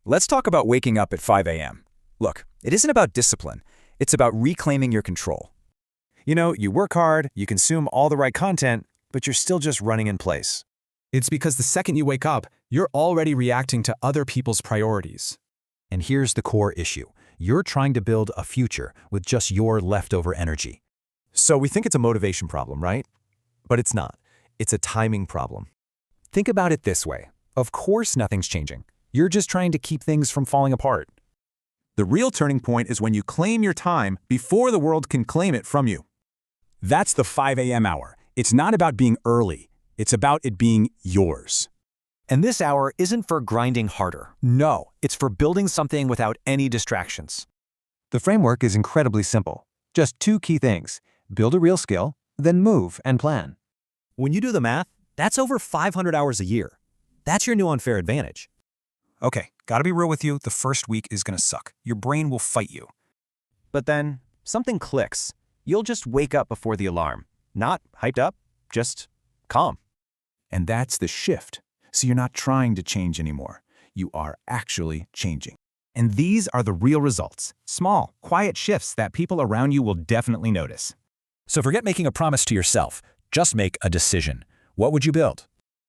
Let's talk about waking up at 5 a.m. Look, it isn't about discipline. It's about reclaiming your control. You know, you work hard, you consume all the right content, but you're still just running in place. It's because the second you wake up, you're already reacting to other people's priorities. And here's the core issue. You're trying to build a future with just your leftover energy. So we think it's a motivation problem, right? But it's not. It's a timing problem. Think about it this way. Of course nothing's changing. You're just trying to keep things from falling apart. The real turning point is when you claim your time before the world can claim it from you. That's the 5 a.m. hour. It's not about being early. It's about it being yours. And this hour isn't for grinding harder. No, it's for building something without any distractions. The framework is incredibly simple. Just two key things. Build a real skill, then move and plan. When you do the math, that's over 500 hours a year. That's your new unfair advantage. Okay, gotta be real with you, the first week is gonna suck. Your brain will fight you. But then, something clicks. You'll just wake up before the alarm. Not hyped up, just calm. And that's the shift. So you're not trying to change anymore. You are actually changing. And these are the real results. Small, quiet shifts that people around you will definitely notice. So forget making a promise to yourself. Just make a decision. What would you build?